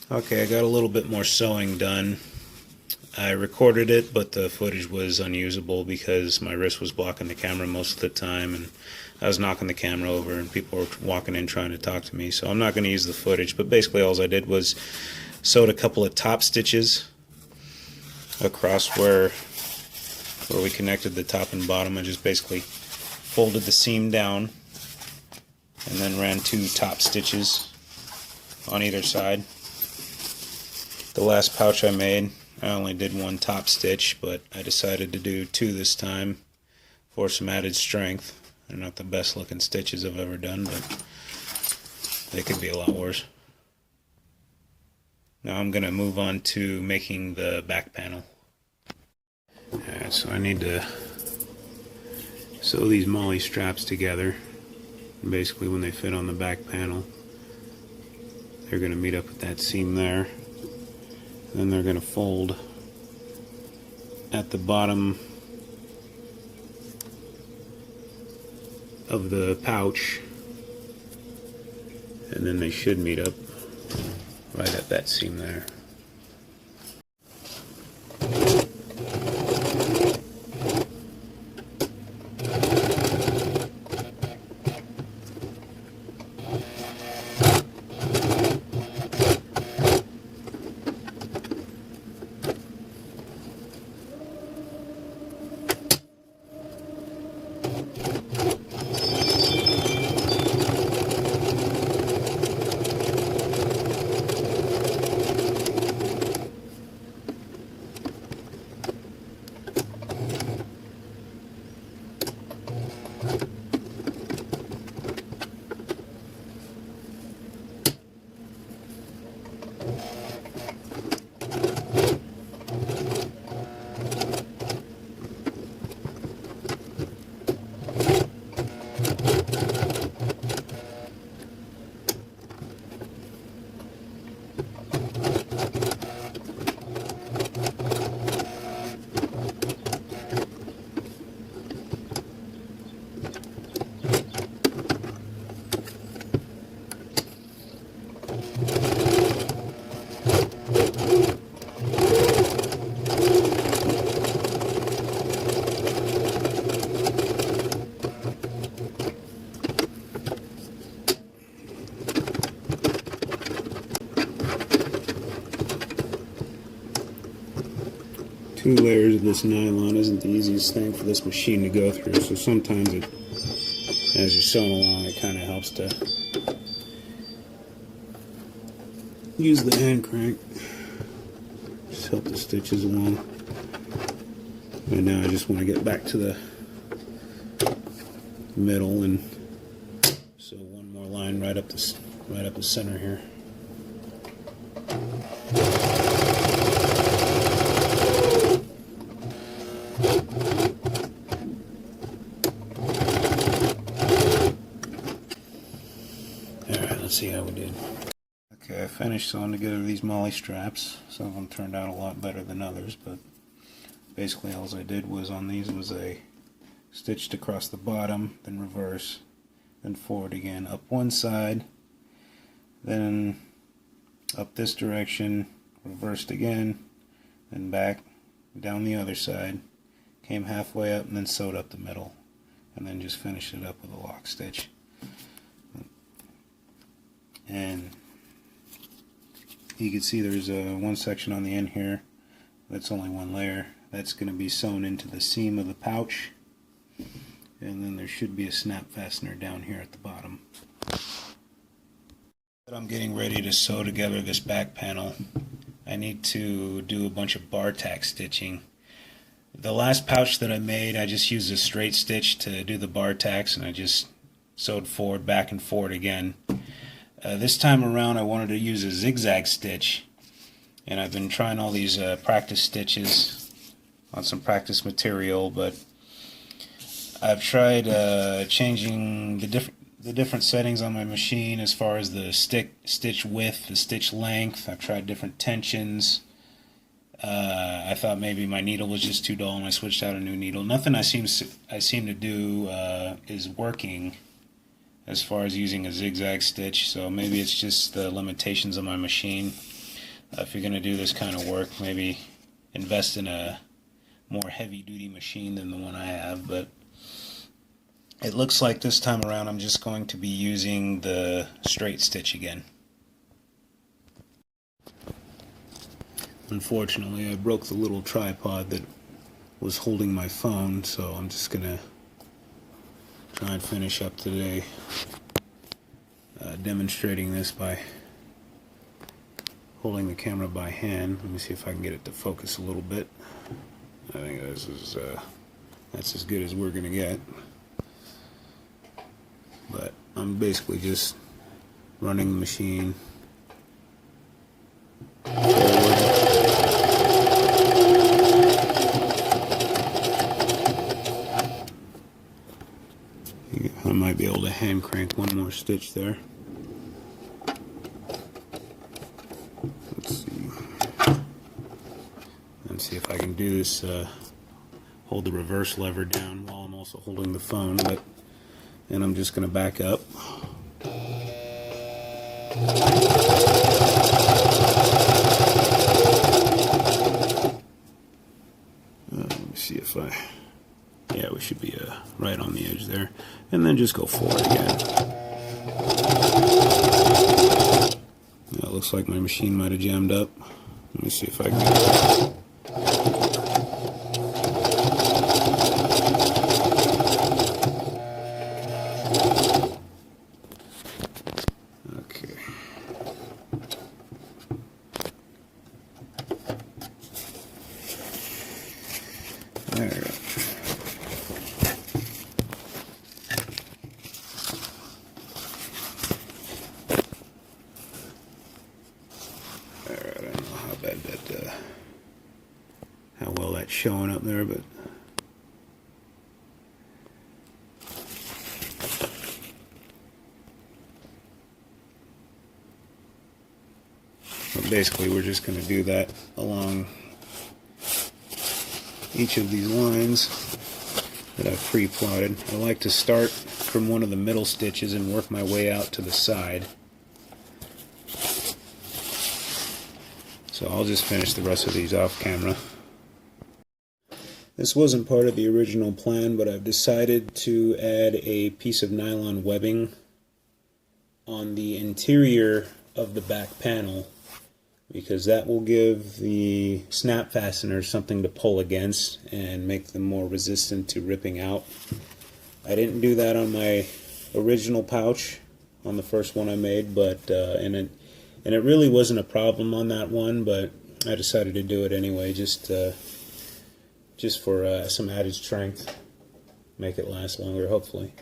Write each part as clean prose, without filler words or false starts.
Okay, I got a little bit more sewing done. I recorded it, but the footage was unusable because my wrist was blocking the camera most of the time, and I was knocking the camera over, and people were walking in trying to talk to me. So I'm not going to use the footage, but basically all I did was sewed a couple of top stitches across where we connected the top and bottom. I just basically folded the seam down and then ran 2 top stitches on either side. The last pouch I made, I only did 1 top stitch, but I decided to do 2 this time for some added strength. They're not the best looking stitches I've ever done, but they could be a lot worse. Now I'm going to move on to making the back panel. Alright, so I need to sew these MOLLE straps together. And basically when they fit on the back panel, they're going to meet up with that seam there. Then they're going to fold at the bottom of the pouch, and then they should meet up right at that seam there. Two layers of this nylon isn't the easiest thing for this machine to go through, so sometimes it, as you're sewing along, it kind of helps to use the hand crank. Just help the stitches along. And now I just want to get back to the middle and sew one more line right up the center here. Alright, let's see how we did. Okay, I finished sewing together these MOLLE straps. Some of them turned out a lot better than others, but basically all I did was on these was I stitched across the bottom, then reverse, then forward again, up one side, then up this direction, reversed again, then back down the other side, came halfway up and then sewed up the middle, and then just finished it up with a lock stitch. And you can see there's one section on the end here that's only one layer. That's going to be sewn into the seam of the pouch, and then there should be a snap fastener down here at the bottom. I'm getting ready to sew together this back panel. I need to do a bunch of bartack stitching. The last pouch that I made, I just used a straight stitch to do the bartacks, and I just sewed forward, back and forward again. This time around I wanted to use a zigzag stitch, and I've been trying all these practice stitches on some practice material, but I've tried changing the different settings on my machine as far as the stitch width, the stitch length. I've tried different tensions. I thought maybe my needle was just too dull and I switched out a new needle. Nothing I seem to do is working as far as using a zigzag stitch, so maybe it's just the limitations of my machine. If you're going to do this kind of work, maybe invest in a more heavy-duty machine than the one I have. But it looks like this time around I'm just going to be using the straight stitch again. Unfortunately, I broke the little tripod that was holding my phone, so I'm just going to try and finish up today demonstrating this by holding the camera by hand. Let me see if I can get it to focus a little bit. I think that's as good as we're going to get. But I'm basically just running the machine forward. I might be able to hand crank one more stitch there. Let's see. Let's see if I can do this, hold the reverse lever down while I'm also holding the phone. And I'm just going to back up. Let me see if yeah, we should be right on the edge there. And then just go forward again. It looks like my machine might have jammed up. Let me see if I can get it. Okay. Alright. I don't know how bad that, how well that's showing up there, but basically we're just going to do that along each of these lines that I've pre-plotted. I like to start from one of the middle stitches and work my way out to the side. So I'll just finish the rest of these off camera. This wasn't part of the original plan, but I've decided to add a piece of nylon webbing on the interior of the back panel, because that will give the snap fasteners something to pull against and make them more resistant to ripping out. I didn't do that on my original pouch on the first one I made, but and it really wasn't a problem on that one, but I decided to do it anyway, just for some added strength, make it last longer, hopefully.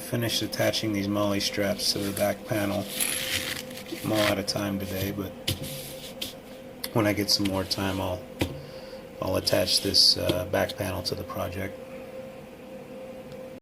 finished attaching these MOLLE straps to the back panel. I'm all out of time today, but when I get some more time, I'll attach this back panel to the project.